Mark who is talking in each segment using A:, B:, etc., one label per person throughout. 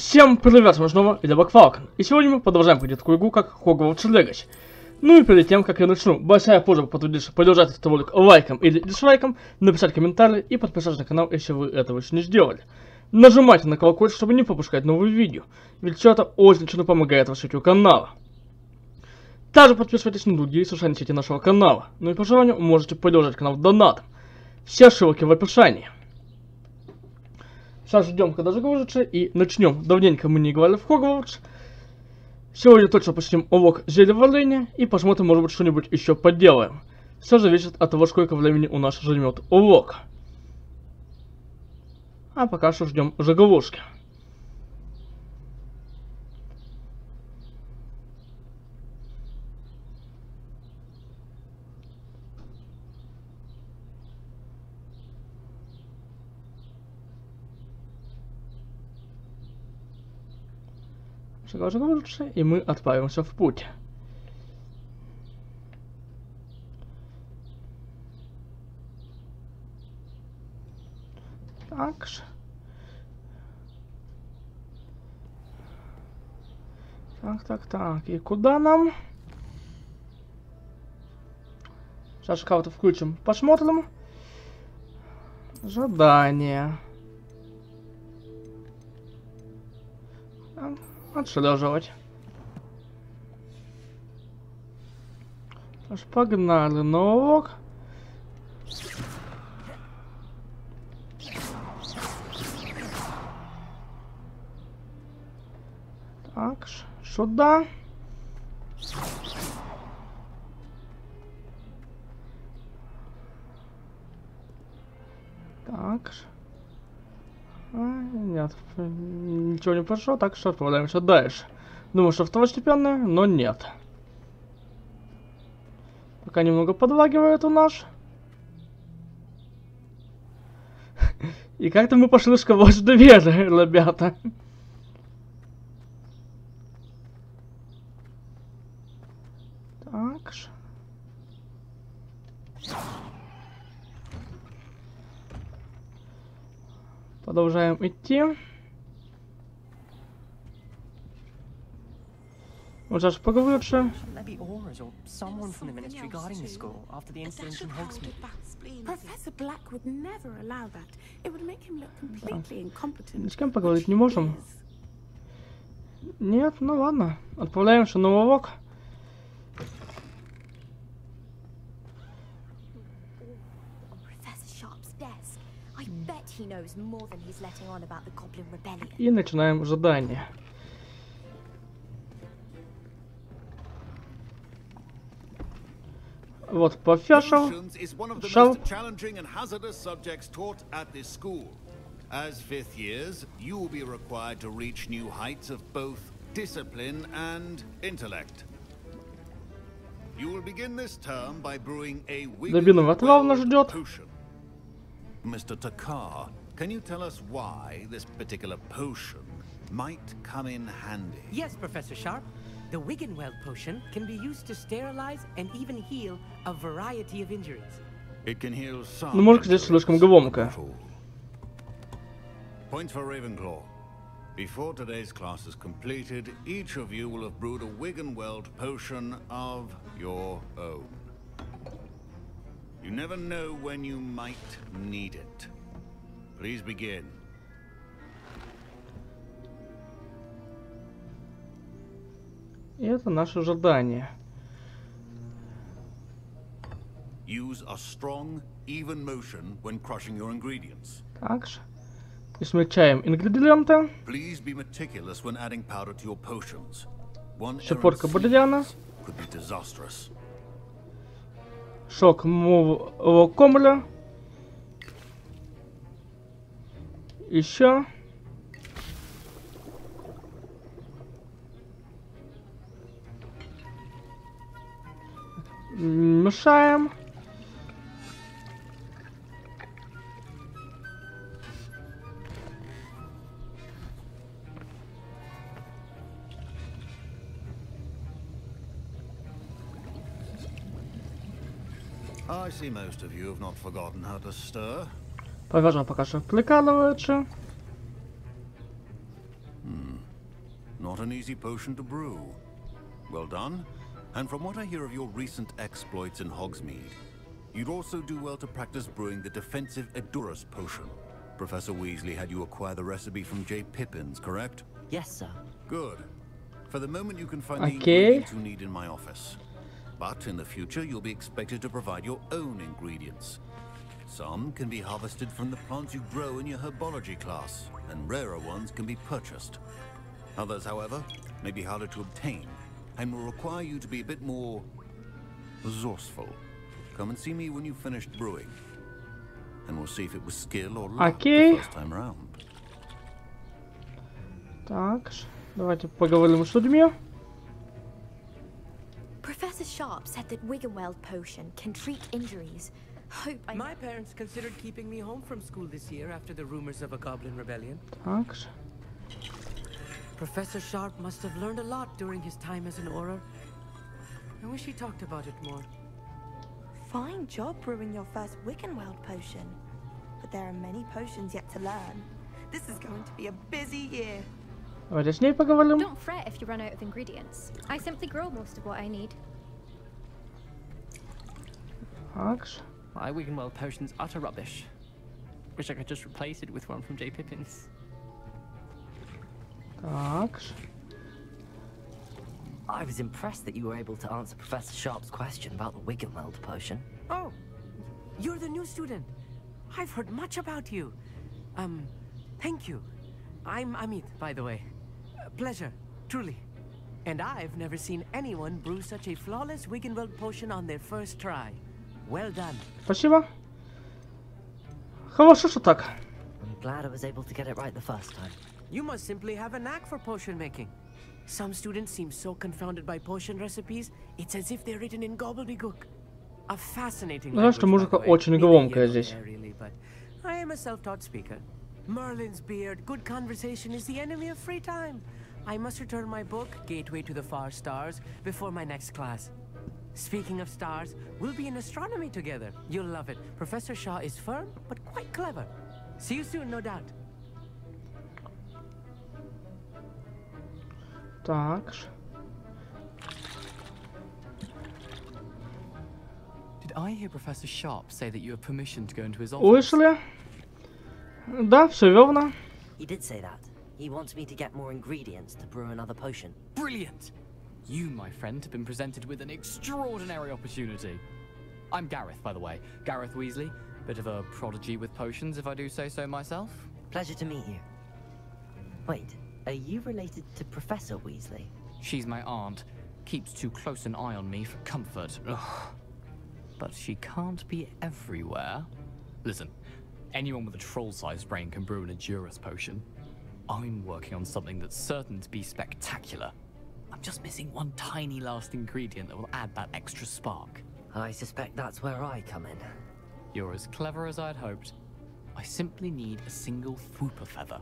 A: Всем привет, с вами снова Falcon. И сегодня мы продолжаем ходить такую игру, как Hogwarts Legacy. Ну и перед тем, как я начну, большая просьба потрудиться поддержать этот ролик лайком или дизлайком, написать комментарий и подписаться на канал, если вы этого еще не сделали. Нажимайте на колокольчик, чтобы не пропускать новые видео, ведь все это очень сильно помогает развитию канала. Также подписывайтесь на другие социальные сети нашего канала, ну и по желанию можете поддержать канал донатом. Все ссылки в описании. Сейчас ждем, когда загрузится, и начнем. Давненько мы не играли в Хогвартс. Сегодня точно посетим урок зельеварения и посмотрим, может быть, что-нибудь еще поделаем. Все зависит от того, сколько времени у нас займет урок. А пока что ждем загрузки. Загрузится, и мы отправимся в путь. Так. И куда нам? Сейчас карту включим. Посмотрим. Задание. Отслеживать. Погнали на урок. Так, сюда. Так. Нет, ничего не прошло, так что отправляемся дальше. Думаю, что второстепенное, но нет. Пока немного подлагивает у нас. И как-то мы пошли сквозь двери, ребята. Так. Продолжаем идти. Вот сейчас поговорится. Ни с кем поговорить не можем. Нет, ну ладно. Отправляемся на урок. И начинаем задание. Вот профессор.
B: As fifth years, you will be required to reach new heights of both discipline and intellect. You will begin this term by brewing a potion. Mr. Takar, can you tell us why this particular potion might come in handy?
C: Yes, Professor Sharp. The Wiggenweld potion can be used to sterilize and even heal a variety of injuries.
B: It can heal some.
A: Ну, может, здесь слишком громко.
B: Points for Ravenclaw. Before today's class is completed, each of you will have brewed a Wiggenweld potion of your own. You never know when you might need it. Please begin.
A: И это наше задание.
B: Use a strong, even motion when crushing your ingredients.
A: Так же. И смягчаем ингредиенты.
B: Please be meticulous when adding powder to your potions.
A: Щепотка бадьяна.
B: Could be disastrous.
A: Шок мувокомля. Еще. Мешаем.
B: I see most of you have not forgotten how to stir.
A: Повяжем пока что прикалывается.
B: Not an easy potion to brew. Well done. And from what I hear of your recent exploits in Hogsmeade, you'd also do well to practice brewing the defensive Edurus potion. Professor Weasley had you acquire the recipe from J. Pippin's, correct?
D: Yes, sir.
B: Good. For the moment, you can find the
A: Okay.
B: ingredients you need in my office. But in the future, you'll be expected to provide your own ingredients. Some can be harvested from the plants you grow in your herbology class, and rarer ones can be purchased. Others, however, may be harder to obtain, and will require you to be a bit more resourceful. Come and see me when you've finished brewing, and we'll see if it was skill or luck
A: Okay.
B: the first time round.
A: Так, давайте поговорим с людьми.
E: Professor Sharp said that Wiggenweld potion can treat injuries. Hope I...
C: My parents considered keeping me home from school this year after the rumors of a goblin rebellion.
A: Так.
C: Professor Sharp must have learned a lot during his time as an Auror. I wish he talked about it more.
E: Fine job brewing your first Wiggenweld potion. But there are many potions yet to learn. This is going to be a busy year.
A: Давайте с ней поговорим.
F: Don't fret if you run out of ingredients. I simply grow most of what I need.
A: Так.
D: My Wiggenweld potion's utter rubbish. Wish I could just replace it with one from J. Pippin's.
A: Так.
G: I was impressed that you were able to answer Professor Sharp's question about the Wiggenweld potion.
C: Oh, you're the new student. I've heard much about you. Thank you. I'm Amit, by the way. Pleasure, truly. And I've never seen anyone brew such a flawless Wiggenweld potion on their first try. Well done.
A: Спасибо. Хорошо, что так.
G: I'm glad I was able to get it right the first time.
C: You must simply have a knack for potion making. Some students seem so confounded by potion recipes, it's as if they're written in gobbledygook. A fascinating
A: Знаешь, что
C: language,
A: музыка
C: by the way.
A: очень
C: Maybe
A: громкая
C: you don't
A: здесь.
C: care really, but I am a self-taught speaker. Merlin's beard, good conversation is the enemy of free time. I must return my book, Gateway to the Far Stars, before my next class. Speaking of stars, we'll be in astronomy together. You'll love it. Professor Shaw is firm, but quite clever. See you soon, no doubt.
A: Так.
H: Did I hear Professor Sharp say that you have permission to go into his office?
A: Слышали? Да, все верно.
G: He did say that. He wants me to get more ingredients to brew another potion.
H: Brilliant! You, my friend, have been presented with an extraordinary opportunity. I'm Gareth, by the way. Gareth Weasley. Bit of a prodigy with potions, if I do say so myself.
G: Pleasure to meet you. Wait, are you related to Professor Weasley?
H: She's my aunt. Keeps too close an eye on me for comfort. Ugh. But she can't be everywhere. Listen, anyone with a troll-sized brain can brew an Edurus potion. I'm working on something that's certain to be spectacular. I'm just missing one tiny last ingredient that will add that extra spark.
G: I suspect that's where I come in.
H: You're as clever as I'd hoped. I simply need a single Fwooper feather.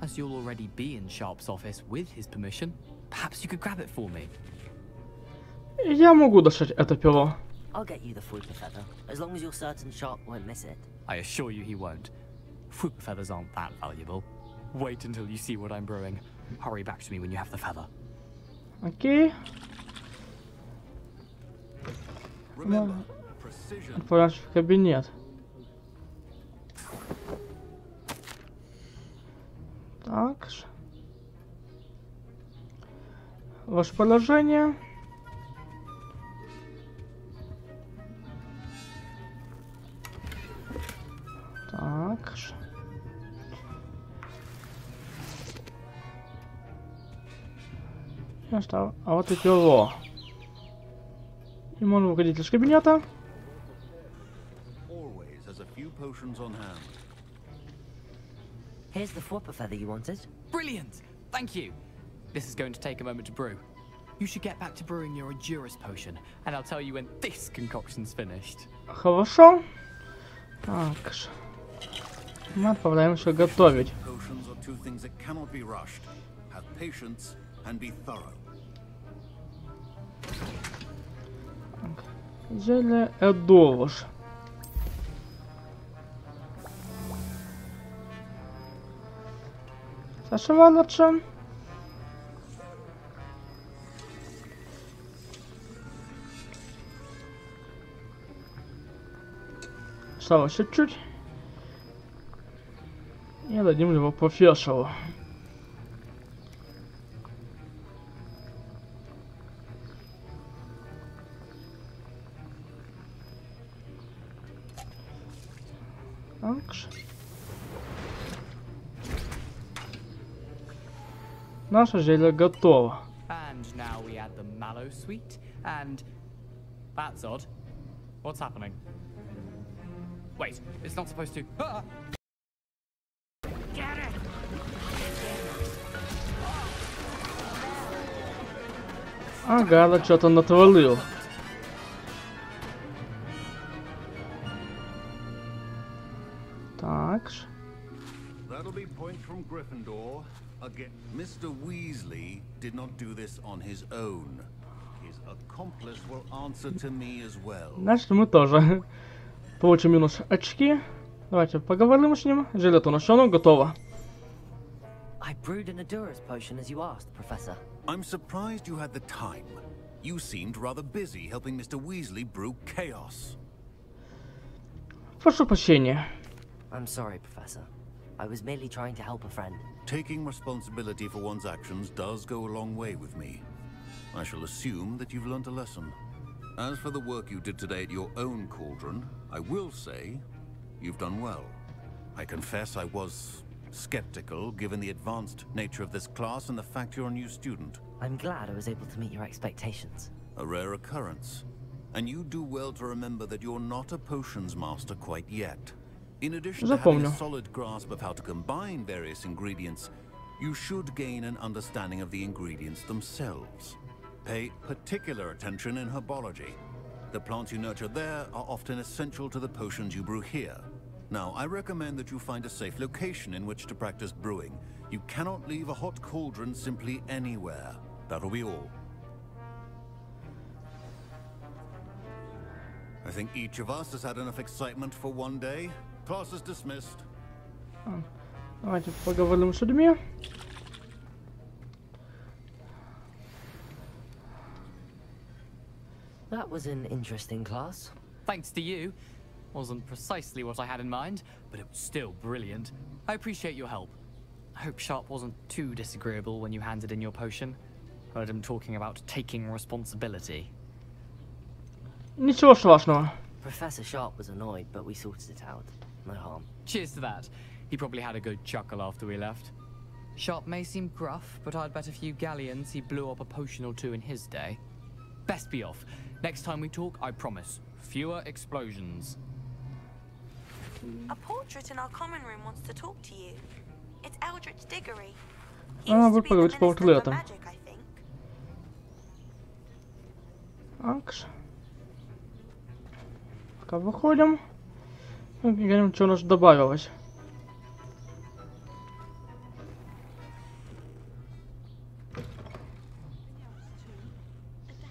H: As you'll already be in Sharp's office with his permission, perhaps you could grab it for me.
A: Я могу достать это перо.
G: I'll get you the Fwooper feather, as long as you're certain Sharp won't miss it.
H: I assure you he won't. Fwooper feathers aren't that valuable. Wait until you see what I'm brewing. Hurry back to me when you have the feather.
A: Окей.
B: Remember, precision.
A: Отправляемся в кабинет. Так. Ваше положение. Так. А вот и перо. И можно выходить из кабинета.
B: Always has a few potions on hand.
G: Here's the Fwooper feather you wanted.
H: Brilliant! Thank you! This is going to take a moment to brew. You should get back to brewing your Edurus potion, and I'll tell you when this concoction's finished.
A: Хорошо. Так. Мы отправляемся готовить.
B: Potions are two things that cannot be rushed. Have patience and be thorough.
A: Зелье Эдурус. Зашивалочка. Осталось чуть-чуть. И дадим его профессору. Наше зелье готово.
H: And now we add the mallow sweet, and that's odd. What's happening? Wait, it's not supposed to. Ah! Get it!
A: Ага, да что-то натворил. Так.
B: That'll be point from Gryffindor. Again, Mr. Weasley did not do this on his own. His accomplice will answer to me as well.
A: Значит, мы тоже получим минус очки. Давайте поговорим с ним. Зелье у нас все равно готово.
G: I brewed an Adurus potion as you asked, Professor.
B: I'm surprised you had the time. You seemed rather busy helping Mr. Weasley brew chaos.
A: Прошу прощения.
G: I'm sorry, Professor. I was merely trying to help a friend.
B: Taking responsibility for one's actions does go a long way with me. I shall assume that you've learnt a lesson. As for the work you did today at your own cauldron, I will say you've done well. I confess I was skeptical given the advanced nature of this class and the fact you're a new student.
G: I'm glad I was able to meet your expectations.
B: A rare occurrence. And you do well to remember that you're not a potions master quite yet. In addition to having a solid grasp of how to combine various ingredients, you should gain an understanding of the ingredients themselves. Pay particular attention in herbology. The plants you nurture there are often essential to the potions you brew here. Now, I recommend that you find a safe location in which to practice brewing. You cannot leave a hot cauldron simply anywhere. That'll be all. I think each of us has had enough excitement for one day. Class is dismissed.
A: Давайте поговорим с людьми.
G: That was an interesting class.
H: Thanks to you. Wasn't precisely what I had in mind, but it was still brilliant. I appreciate your help. I hope Sharp wasn't too disagreeable when you handed in your potion. Heard him talking about taking responsibility.
A: Ничего страшного.
G: Professor Sharp was annoyed, but we sorted it out. No harm.
H: Cheers to that. He probably had a good chuckle after we left. Sharp may seem gruff, but I'd bet a few galleons he blew up a potion or two in his day. Best be off. Next time we talk, I promise, fewer explosions.
E: A portrait in our common room wants to talk to you. It's Eldritch Diggory. He
A: А,
E: used
A: вы
E: to be the
A: поговорите по
E: minister for
A: портретам.
E: magic, I think.
A: Акш. Пока выходим. Глянем, что у нас добавилось.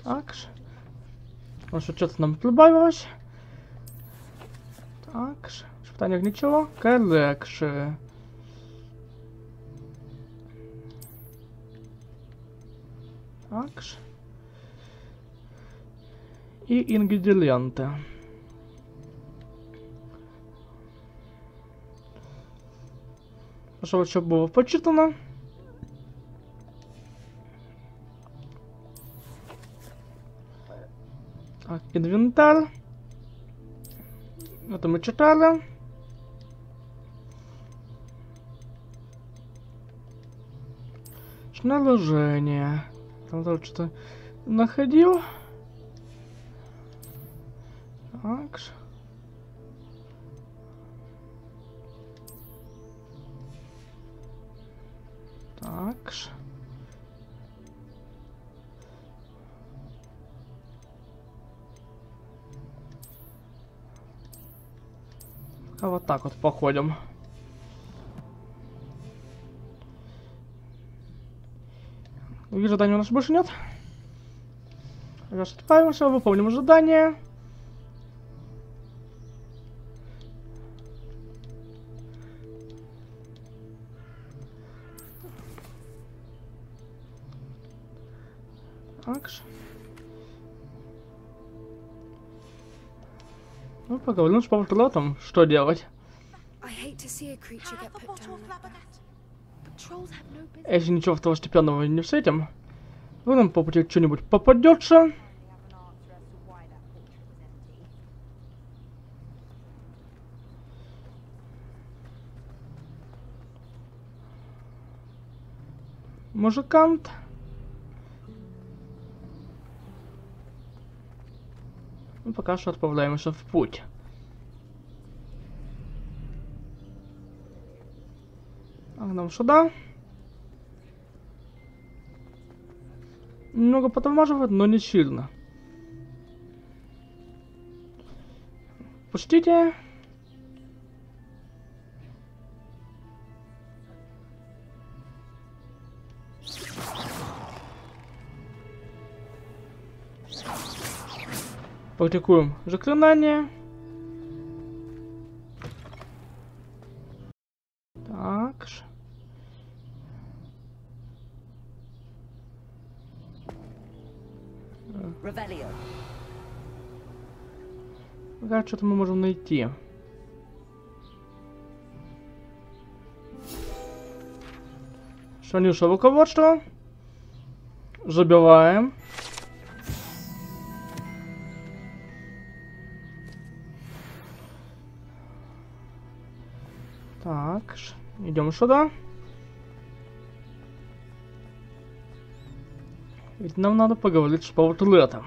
A: Такс. Ну что-то нам добавилось. Такс. Испытание ничего. Коллекши. Такс. И ингредиенты. Чтобы все было почитано. Так, инвентарь. Это мы читали. Наложение. Там тоже что-то находил. Так. Так. А вот так вот походим. Других заданий у нас больше нет. Расступаемся, выполним задание. Так. Ну, поговорим с повтором, что делать. Если ничего второстепенного не встретим, вы нам по пути что-нибудь попадется. Музыкант. Мы пока что отправляемся в путь. Так, нам сюда. Немного подтормаживает, но не сильно. Пустите. Практикуем заклинание. Так. Да, что-то мы можем найти. Страница руководства. Забиваем. Так, идем сюда. Ведь нам надо поговорить с портретом.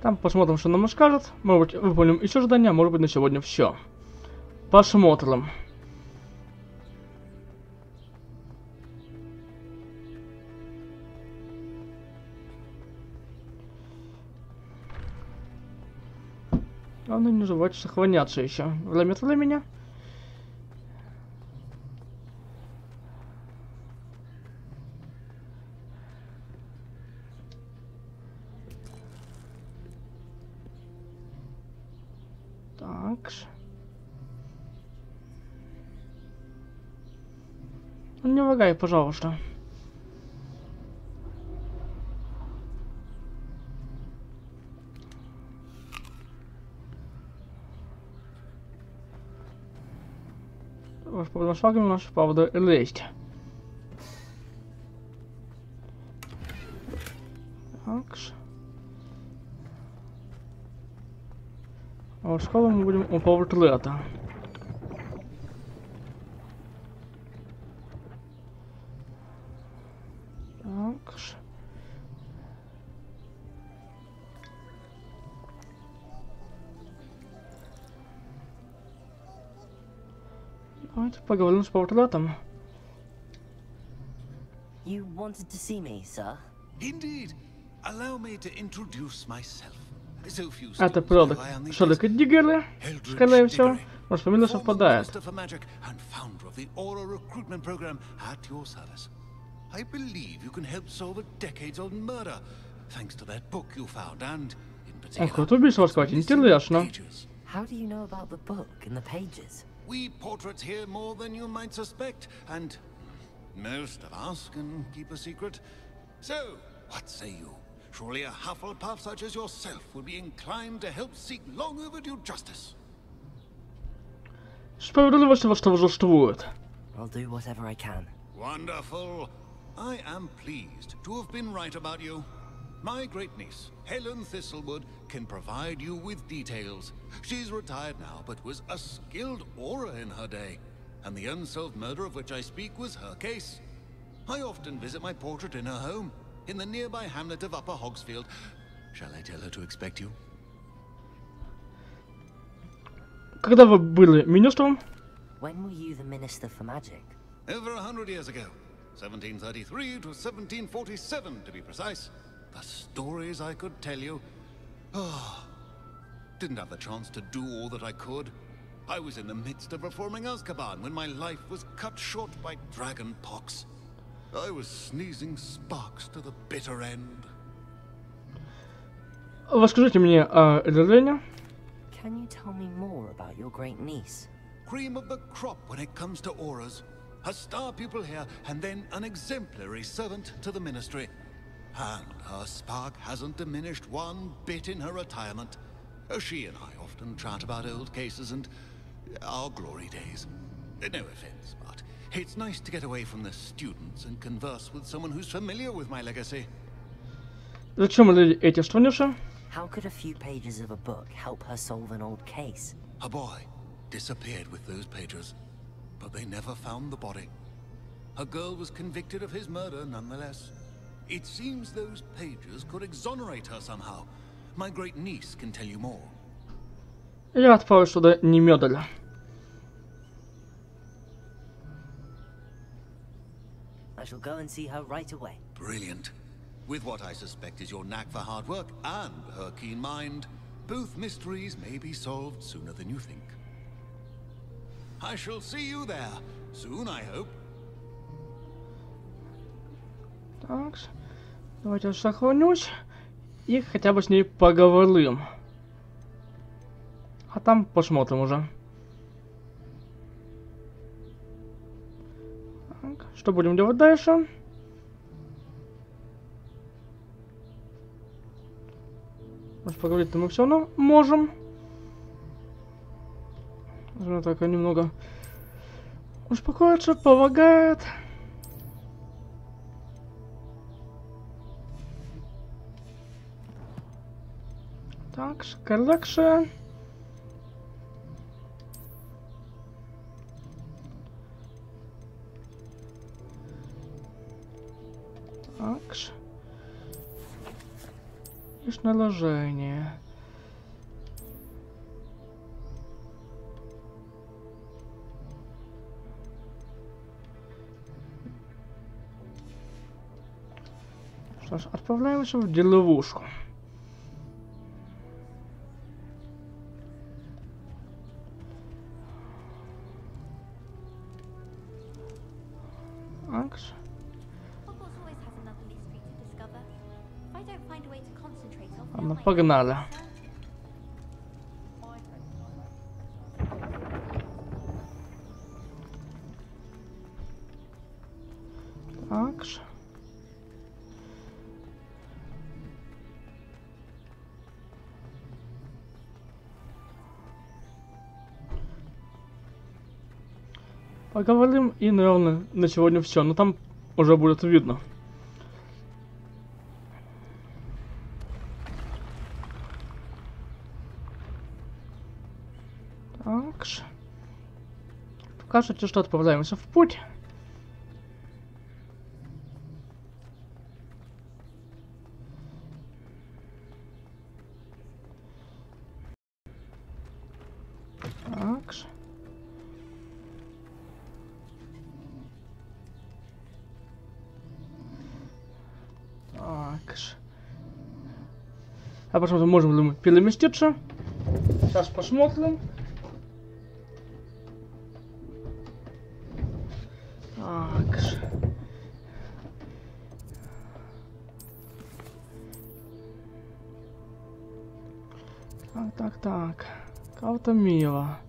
A: Там посмотрим, что нам скажет. Может быть, выполним еще задание, может быть, на сегодня все. Посмотрим. Главное, не забывайте сохраняться еще. Время от времени. Так. Не лагай, пожалуйста. По шагам у нас правда есть. Так. А вот школу мы будем у портрета. Так. Давайте поговорим с портретом.
G: You wanted to see me, sir?
B: Indeed. Allow me to introduce myself.
A: Это продукт Шерлока Диггера, скорее всего. Может, фамилия совпадает. Ох, вот убийство рассказать, интересно.
G: How do you know about the book and the pages?
B: We portraits hear more than you might suspect, and most of us can keep a secret. So, what say you? Surely a Hufflepuff such as yourself would be inclined to help seek long overdue justice.
A: Справедливость восторжествует.
G: I'll do whatever I can.
B: Wonderful. I am pleased to have been right about you. My great niece, Helen Thistlewood, can provide you with details. She's retired now, but was a skilled aura in her day. And the unsolved murder of which I speak was her case. I often visit my portrait in her home, in the nearby hamlet of Upper Hogsfield. Shall I tell her to expect you?
A: Когда вы были министром?
G: When were you the Minister for Magic?
B: Over 100 years ago. 1733 to 1747, to be precise. The stories I could tell you. Oh, didn't have the chance to do all that I could. I was in the midst of reforming Azkaban when my life was cut short by dragon pox. I was sneezing sparks to the bitter end.
A: Расскажите мне о Элене.
G: Can you tell me more about your great niece?
B: Cream of the crop when it comes to auras. a star pupil here, and then an exemplary servant to the ministry. And her spark hasn't diminished one bit in her retirement. She and I often chat about old cases and our glory days. No offense, but it's nice to get away from the students and converse with someone who's familiar with my legacy.
A: Зачем эти штаниши?
G: How could a few pages of a book help her solve an old case?
B: A boy disappeared with those pages, but they never found the body. A girl was convicted of his murder nonetheless. It seems those pages could exonerate her somehow. My great niece can tell you more.
A: Я отправлюсь сюда немедленно.
G: I shall go and see her right away.
B: Brilliant. With what I suspect is your knack for hard work and her keen mind, both mysteries may be solved sooner than you think. I shall see you there soon, I hope.
A: Так, давайте я сохранюсь и хотя бы с ней поговорим. А там посмотрим уже. Так, что будем делать дальше? Может, поговорить-то мы все равно можем. Она так немного успокоится, помогает. Так, коллекция. Так. Лишь наложение. Что ж, отправляемся в деловушку. Акс. Ладно, погнали. Акс. Поговорим и, наверное, на сегодня все. Но там уже будет видно. Так. Покажите, что отправляемся в путь. Так. А посмотрим, можем ли мы переместиться. Сейчас посмотрим. Так. Так. Карта мира.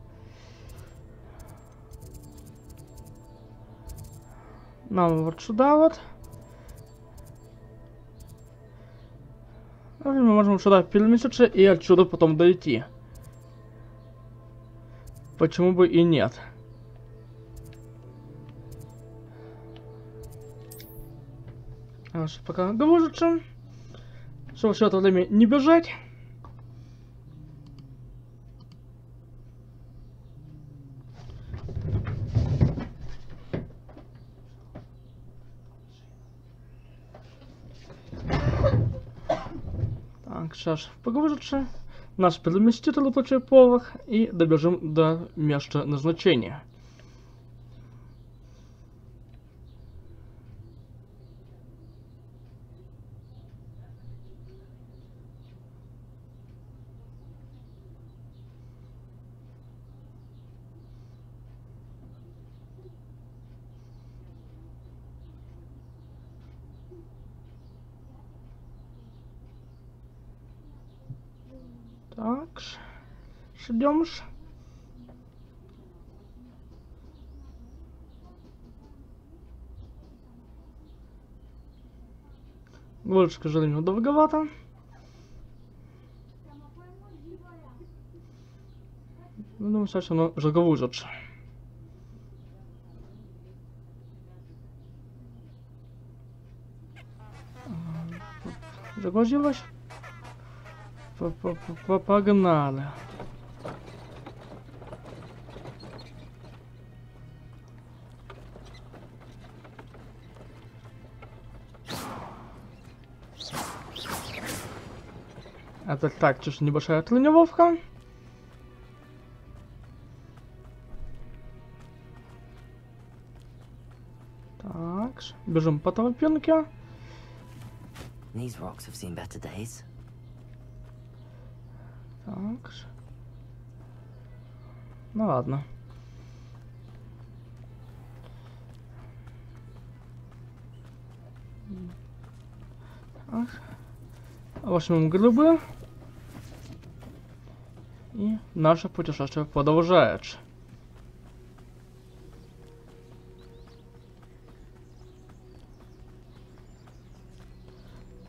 A: Нам вот сюда вот. Мы можем сюда переместиться и отсюда потом дойти. Почему бы и нет? Пока грузится, чтобы все это время не бежать. Так, сейчас погрузится. Нас переместит летучий порох и добежим до места назначения. Так, ждем. Больше, к сожалению, долговато. Думаю, сейчас оно заглужится. Загрузилось? Погнали. Это так, чуть небольшая тренировка. Так, бежим по тропинке.
G: These rocks have seen better days.
A: Так. Ну ладно. Так. Возьмем грибы. И наше путешествие продолжается.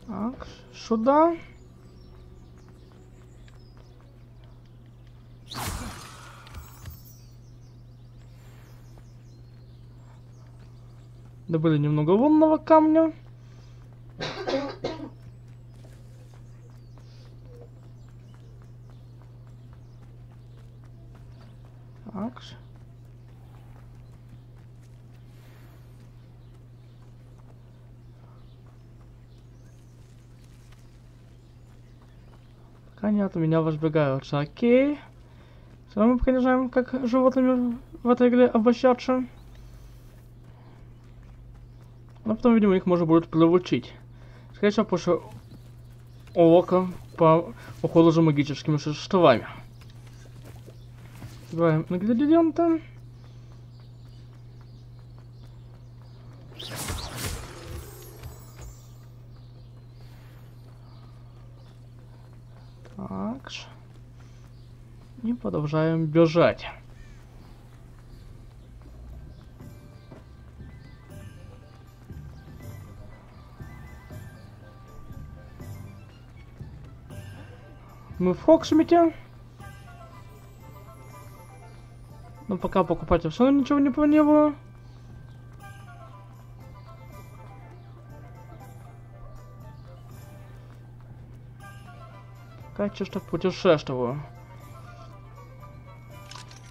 A: Так, сюда. Добыли немного лунного камня. Так. Пока они от меня разбегаются. Окей. Все мы пока не знаем, как животными в этой игре обращаться. Но потом, видимо, их можно будет приручить. Скорее всего, после урока по уходу за магическими существами. Собираем ингредиенты. Так. И продолжаем бежать. Мы в Хогсмите. Но пока покупать я все равно ничего не планирую. Пока чисто путешествую.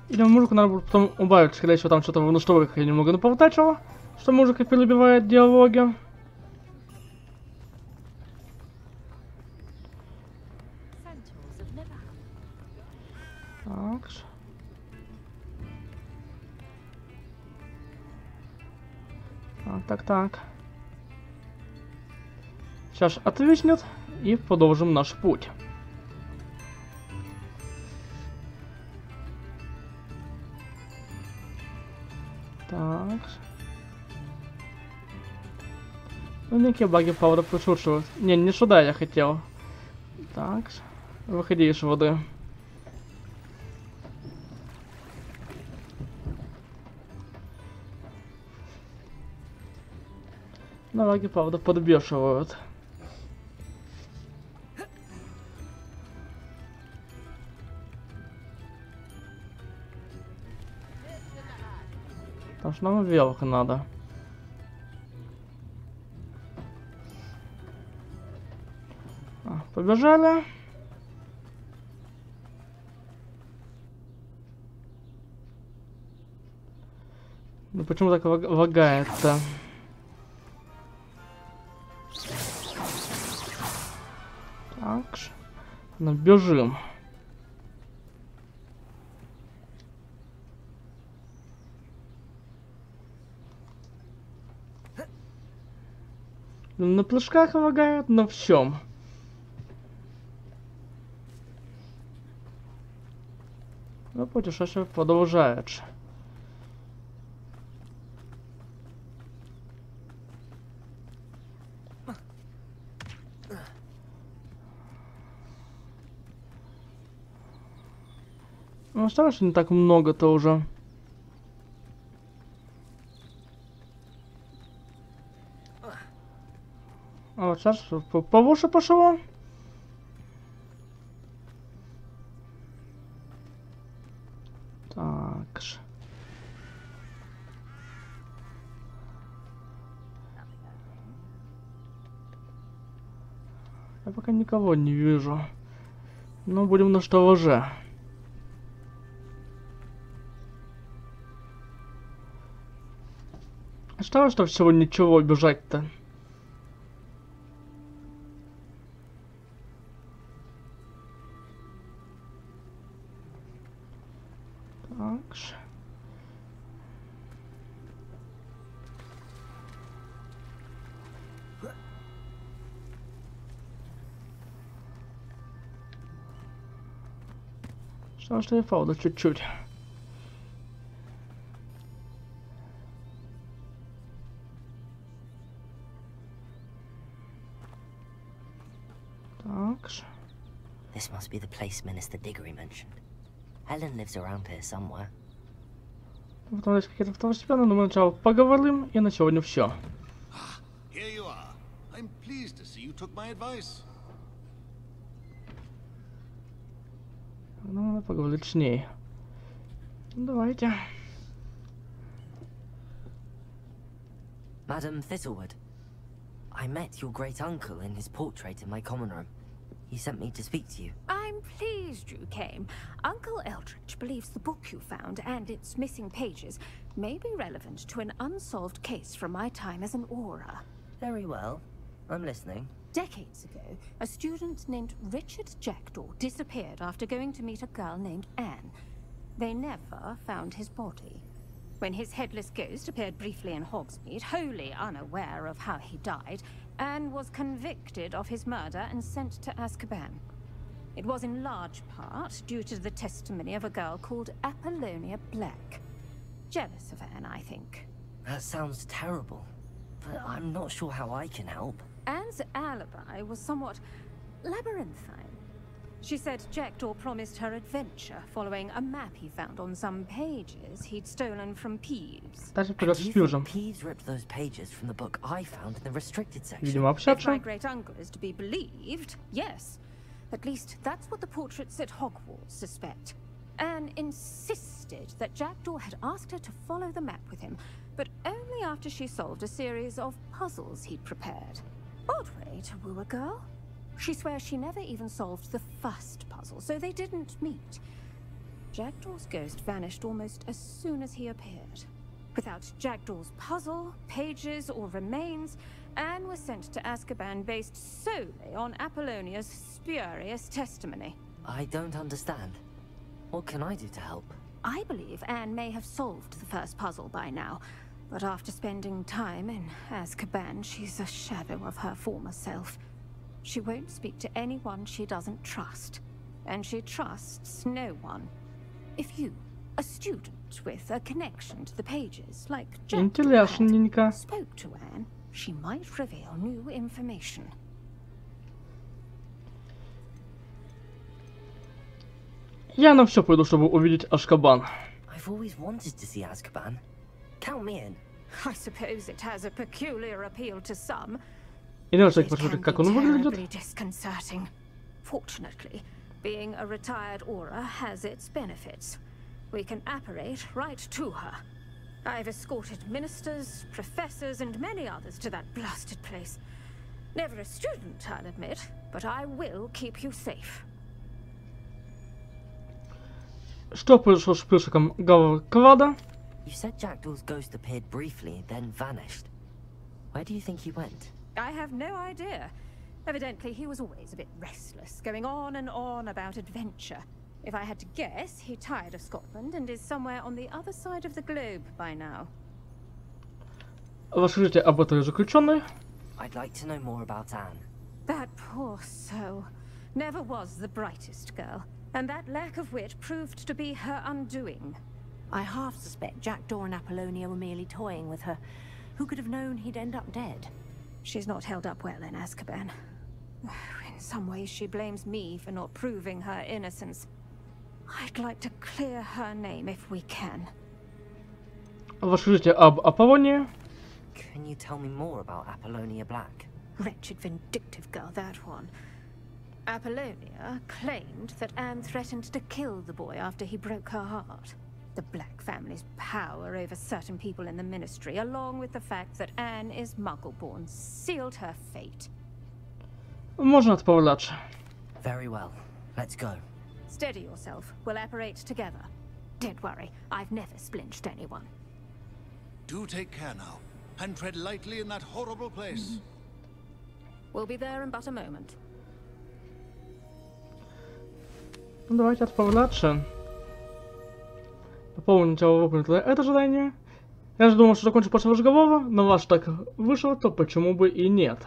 A: Или музыку надо будет потом убавить. Скорее всего, там что-то в настройках я немного напортачила, что музыка перебивает диалоги. Так. Сейчас отвиснет и продолжим наш путь. Так. Ну, некие баги, правда, присутствуют. Не сюда я хотел. Так. Выходи из воды. Но баги, правда, подбешивают. Потому что нам вверх надо. Побежали. Ну почему так лагает-то? Так, ну бежим. На прыжках лагает, на всем. Но путешествие продолжается. Ну, осталось не так много-то уже. А вот Вот сейчас повыше пошло. Так же. Я пока никого не вижу. Но будем на что уже. Что всего ничего бежать-то? Так же. Что я фаула чуть-чуть. Так же.
G: This must be the place Minister Diggory mentioned. Helen lives around here somewhere.
A: Потом есть какие-то второстепенные, но мы сначала поговорим, и на сегодня все.
B: Here you are. I'm pleased to see you took my advice.
A: Ну, надо поговорить с ней. Давайте.
G: Madam Thistlewood, I met your great uncle in his portrait in my common room. He sent me to speak to you.
F: I'm pleased you came. Uncle Eldridge believes the book you found and its missing pages may be relevant to an unsolved case from my time as an Auror.
G: Very well. I'm listening.
F: Decades ago, a student named Richard Jackdaw disappeared after going to meet a girl named Anne. They never found his body. When his headless ghost appeared briefly in Hogsmeade, wholly unaware of how he died, Anne was convicted of his murder and sent to Azkaban. It was in large part due to the testimony of a girl called Apollonia Black. Jealous of Anne, I think.
G: That sounds terrible, but I'm not sure how I can help.
F: Anne's alibi was somewhat labyrinthine. She said Jackdaw promised her adventure following a map he found on some pages he'd stolen from Peeves.
A: Даже
G: Do you think
A: Пьюзом.
G: Peeves ripped those pages from the book I found in the restricted section?
A: Видимо,
F: If my
A: общаться.
F: great uncle is to be believed, yes. At least that's what the portraits at Hogwarts suspect. Anne insisted that Jackdaw had asked her to follow the map with him, but only after she solved a series of puzzles he'd prepared. Odd way to woo a girl. She swears she never even solved the first puzzle, so they didn't meet. Jackdaw's ghost vanished almost as soon as he appeared. Without Jackdaw's puzzle, pages, or remains, Anne was sent to Azkaban based solely on Apollonia's spurious testimony.
G: I don't understand. What can I do to help?
F: I believe Anne may have solved the first puzzle by now, but after spending time in Azkaban, she's a shadow of her former self. She won't speak to anyone she doesn't trust, and she trusts no one. If you, a student with a connection to the pages, like Jackdaw
A: Интересненько.
F: had, spoke to Anne, she might reveal new information.
A: Я на все пойду, чтобы увидеть Азкабан.
G: I've always wanted to see Azkaban. Count me in.
F: I suppose it has a peculiar appeal to some.
A: И давайте
F: It
A: посмотрим,
F: can
A: как
F: be
A: он
F: terribly
A: выглядит.
F: disconcerting. Fortunately, being a retired Auror has its benefits. We can apparate right to her. I've escorted ministers, professors, and many others to that blasted place. Never a student, I'll admit, but I will keep you safe.
A: Что произошло с плюсиком Квада?
G: You said Jackdaw's ghost appeared briefly, then vanished. Where do you think he went?
F: I have no idea. Evidently, he was always a bit restless, going on and on about adventure. If I had to guess, he tired of Scotland and is somewhere on the other side of the globe by now.
A: Расскажите об этой заключенной.
G: I'd like to know more about Anne.
F: That poor soul never was the brightest girl, and that lack of wit proved to be her undoing.
I: I half suspect Jackdaw and Apollonia were merely toying with her. Who could have known he'd end up dead?
F: She's not held up well in Azkaban. In some ways, she blames me for not proving her innocence. I'd like to clear her name if we can.
A: Расскажите об Аполлонии.
G: Can you tell me more about Apollonia Black?
F: Wretched, vindictive girl, that one. Apollonia claimed that Anne threatened to kill the boy after he broke her heart. The Black family's power over certain people in the Ministry, along with the fact that Anne is Muggle-born, sealed her fate.
A: Można odpowiadać.
G: Very well. Let's go.
F: Steady yourself. We'll apparate together. Don't worry, I've never splinched anyone.
B: Do take care now, and tread lightly in that horrible place.
F: We'll be there in but a moment.
A: Ну, давайте отправляться. Пополнить тело, выполнить это задание. Я же думал, что закончу после разговора, но ваш так вышло, то почему бы и нет.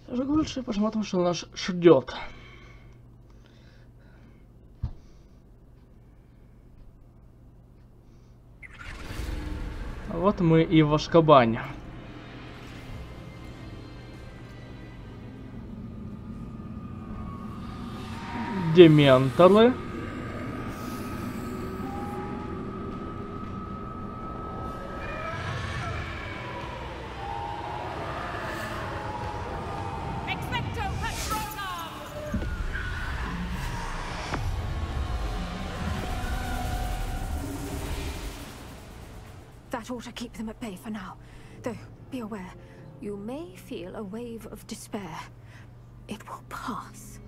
A: Уже лучше посмотрим, что нас ждет. Вот мы и в Азкабане. Дементоры.
F: That ought to keep them at bay for now. Though, be aware, you may feel a wave of despair. It will pass.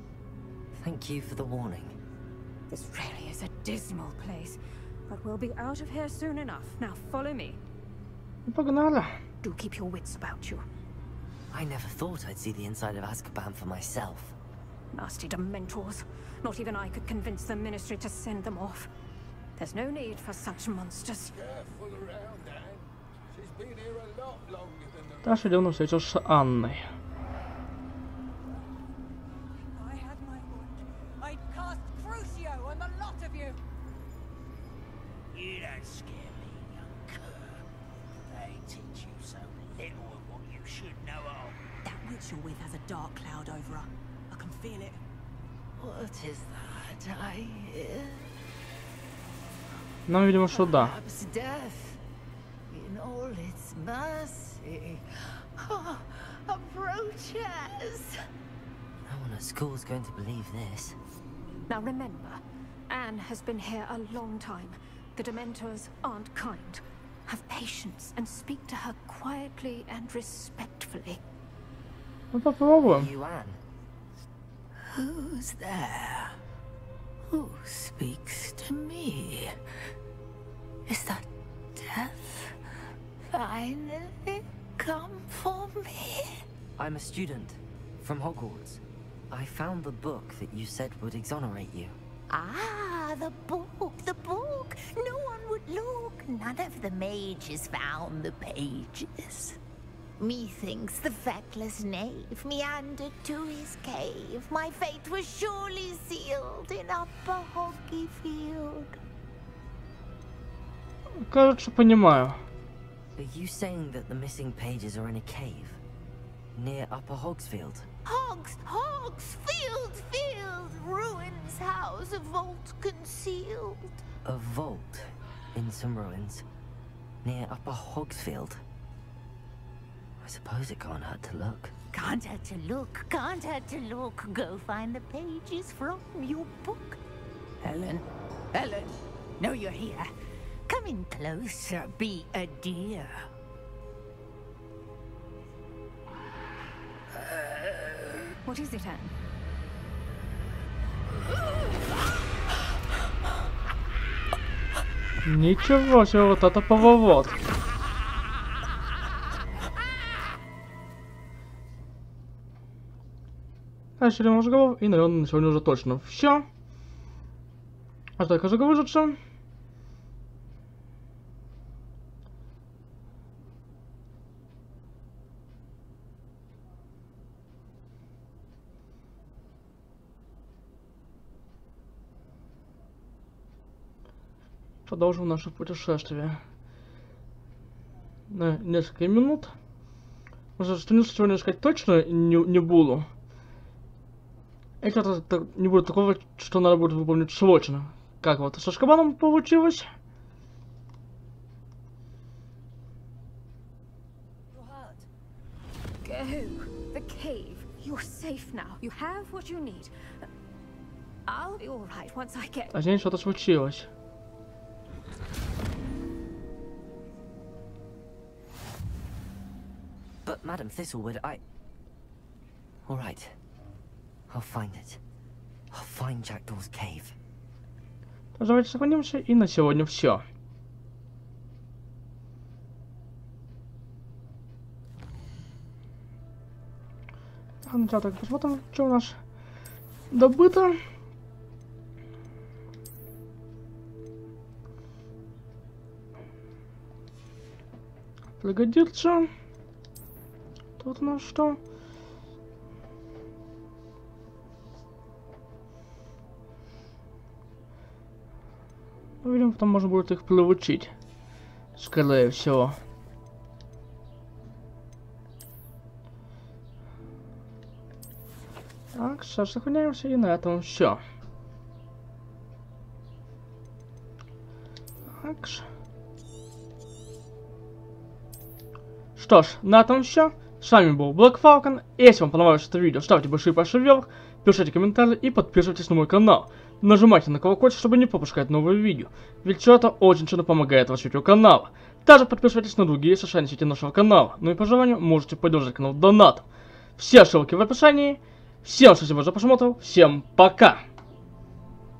G: Thank you for the warning.
F: This really is a dismal place. But we'll be out of here soon enough. Now follow me.
A: Погнали.
F: Do keep your wits about you.
G: I never thought I'd see the inside of Azkaban for myself.
F: Nasty Dementors. Not even I could convince the Ministry to send them off. There's no need for such monsters.
J: Careful around, Anne. She's been here a lot longer than the
A: Дальше идем на встречу с Анной.
K: I had my wand. I'd cast Crucio on the lot of you.
L: You don't scare me, young cur. They teach you so little of what you should know of.
K: That witch you're with has a dark cloud over her. I can feel it.
G: What is that I hear?
A: Нам, видимо, сюда.
L: Perhaps death, in all its mercy, approaches.
G: No one at school's going to believe this.
F: Now remember, Anne has been here a long time. The Dementors aren't kind. Have patience and speak to her quietly and respectfully.
A: Ну попробуем.
G: You, Anne?
L: Who's there? Who speaks to me? Is that death finally come for me?
G: I'm a student from Hogwarts. I found the book that you said would exonerate you.
L: Ah, the book, the book. No one would look. None of the mages found the pages. Methinks the feckless knave meandered to his cave. My fate was surely sealed in Upper Hoggyfield.
A: Кажется, понимаю.
G: Are you saying that the missing pages are in a cave near Upper Hogsfield?
L: Hogsfield, ruins house, a vault concealed.
G: A vault in some ruins near Upper Hogsfield. I suppose it can't hurt to look.
L: Can't hurt to look, can't hurt to look. Go find the pages from your book. Helen, know you're here. Come in closer, be a dear.
F: What is it, Anne?
A: Ничего себе, вот это поворот. Дальше идем разговор, и, наверное, на сегодня уже точно все. А только загрузится. продолжим наше путешествие. На несколько минут. Может, что-нибудь сегодня искать точно не буду. И что-то не будет такого, что надо будет выполнить срочно. Как вот с Азкабаном получилось.
F: Go. The cave. You're safe now. You have what you need. I'll be all right once I get.
A: А здесь что-то случилось.
G: But Madam Thistlewood, all right. I'll find it. I'll find Jackdaw's cave.
A: Давайте сохранимся, и на сегодня все. Сначала так посмотрим, что у нас добыто. Пригодится. Тут у нас что? Ну, видимо, потом можно будет их получить. Скорее всего. Так, сейчас сохраняемся, и на этом все. Так. Что ж, на этом все. С вами был Black Falcon. Если вам понравилось это видео, ставьте большие пальцы вверх, пишите комментарии и подписывайтесь на мой канал. Нажимайте на колокольчик, чтобы не пропускать новые видео, ведь все это очень сильно помогает развитию канала. Также подписывайтесь на другие социальные сети нашего канала, ну и по желанию можете поддержать канал донатом. Все ссылки в описании. Всем спасибо за просмотр, всем пока!